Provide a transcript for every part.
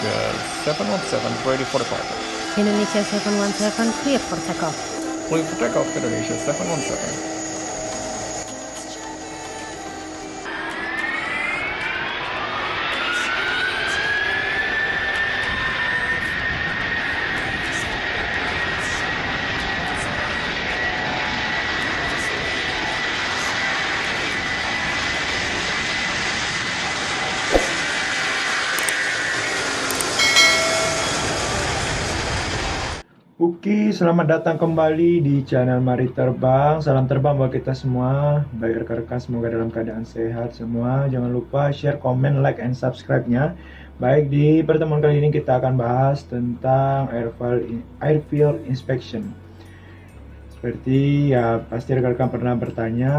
Indonesia 717 ready for departure. Indonesia 717 clear for takeoff. Clear for takeoff Indonesia 717. Oke, selamat datang kembali di channel Mari Terbang. Salam terbang buat kita semua. Baik rekan-rekan, semoga dalam keadaan sehat semua. Jangan lupa share, komen, like, and subscribe-nya. Baik, di pertemuan kali ini kita akan bahas tentang airfield inspection. Seperti ya pasti rekan-rekan pernah bertanya,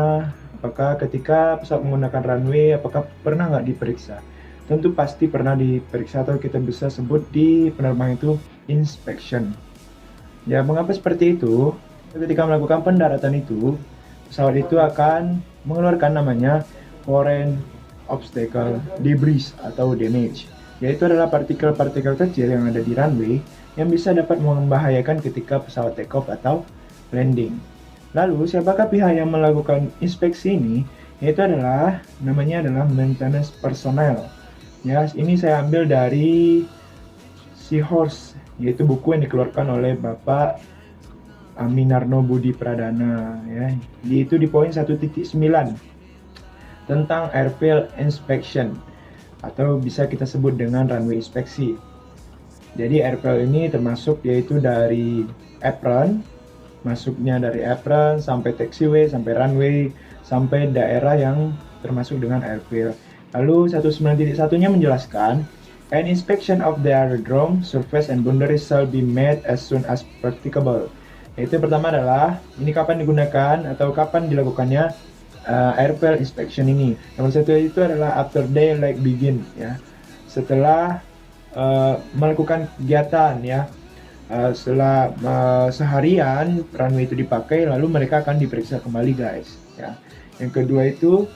apakah ketika pesawat menggunakan runway, apakah pernah nggak diperiksa? Tentu pasti pernah diperiksa, atau kita bisa sebut di penerbangan itu inspection. Ya, mengapa seperti itu? Ketika melakukan pendaratan itu, pesawat itu akan mengeluarkan namanya foreign obstacle debris atau damage, yaitu adalah partikel-partikel kecil yang ada di runway yang bisa dapat membahayakan ketika pesawat take off atau landing. Lalu, siapakah pihak yang melakukan inspeksi ini? Yaitu adalah namanya adalah maintenance personnel. Ya, ini saya ambil dari Seahorse, yaitu buku yang dikeluarkan oleh Bapak Aminarno Budi Pradana, ya. Itu di poin 1.9 tentang airfield inspection, atau bisa kita sebut dengan runway inspeksi. Jadi airfield ini termasuk yaitu dari apron, masuknya dari apron sampai taxiway, sampai runway, sampai daerah yang termasuk dengan airfield. Lalu 19.1-nya menjelaskan, an inspection of the aerodrome, surface and boundaries shall be made as soon as practicable. Yaitu pertama adalah, ini kapan digunakan atau kapan dilakukannya airfield inspection ini. Nomor satu itu adalah after daylight begin, ya. Setelah melakukan kegiatan, ya. Setelah seharian runway itu dipakai, lalu mereka akan diperiksa kembali, guys, ya. Yang kedua itu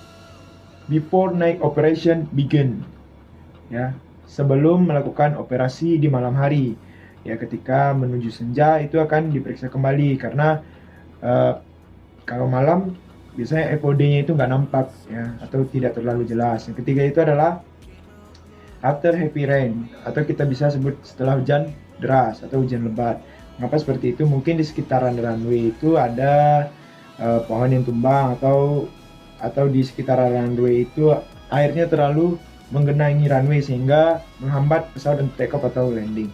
before night operation begin, ya, sebelum melakukan operasi di malam hari, ya. Ketika menuju senja itu akan diperiksa kembali, karena kalau malam biasanya FOD-nya itu nggak nampak, ya, atau tidak terlalu jelas. Yang ketiga itu adalah after heavy rain, atau kita bisa sebut setelah hujan deras atau hujan lebat. Mengapa seperti itu? Mungkin di sekitaran runway itu ada pohon yang tumbang, atau di sekitaran runway itu airnya terlalu menggenangi runway sehingga menghambat pesawat untuk take off atau landing.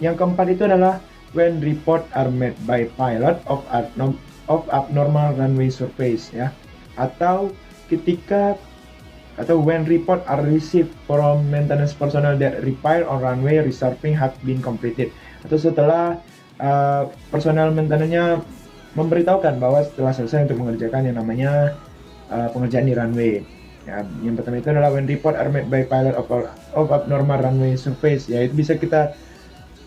Yang keempat itu adalah when report are made by pilot of abnormal runway surface, ya, atau when report are received from maintenance personnel that repair on runway resurfacing have been completed, atau setelah personel maintenance-nya memberitahukan bahwa setelah selesai untuk mengerjakan yang namanya pengerjaan di runway. Ya, yang pertama itu adalah when report are made by pilot of abnormal runway surface, ya, itu bisa kita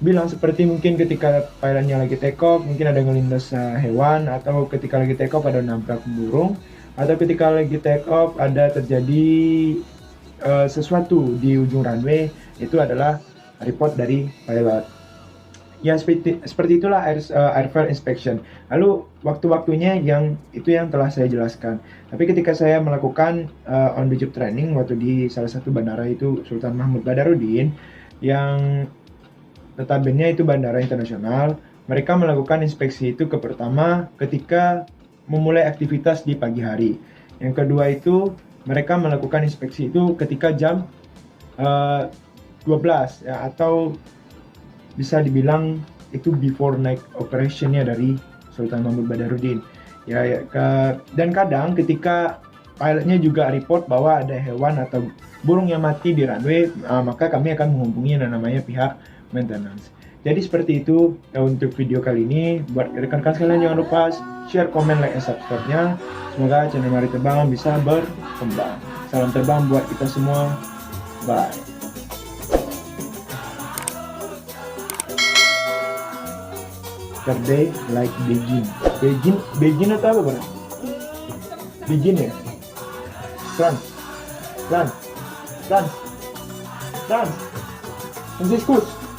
bilang seperti mungkin ketika pilotnya lagi take off, mungkin ada ngelindas hewan, atau ketika lagi take off ada nabrak burung, atau ketika lagi take off ada terjadi sesuatu di ujung runway, itu adalah report dari pilot. Ya, seperti itulah airfield inspection. Lalu waktu-waktunya yang telah saya jelaskan. Tapi ketika saya melakukan on the job training waktu di salah satu bandara itu Sultan Mahmud Badarudin, yang notabene itu bandara internasional, mereka melakukan inspeksi itu pertama ketika memulai aktivitas di pagi hari. Yang kedua itu mereka melakukan inspeksi itu ketika jam 12, ya, atau bisa dibilang itu before night operation-nya dari Sultan Mahmud Badarudin, ya, dan kadang ketika pilotnya juga report bahwa ada hewan atau burung yang mati di runway, maka kami akan menghubungi yang namanya pihak maintenance. Jadi seperti itu untuk video kali ini. Buat rekan-rekan sekalian, jangan lupa share, komen, like, dan subscribe-nya. Semoga channel Mari Terbang bisa berkembang. Salam terbang buat kita semua. Bye. Day like begin atau apa, Bang? Begin, ya. Run. Franciscus.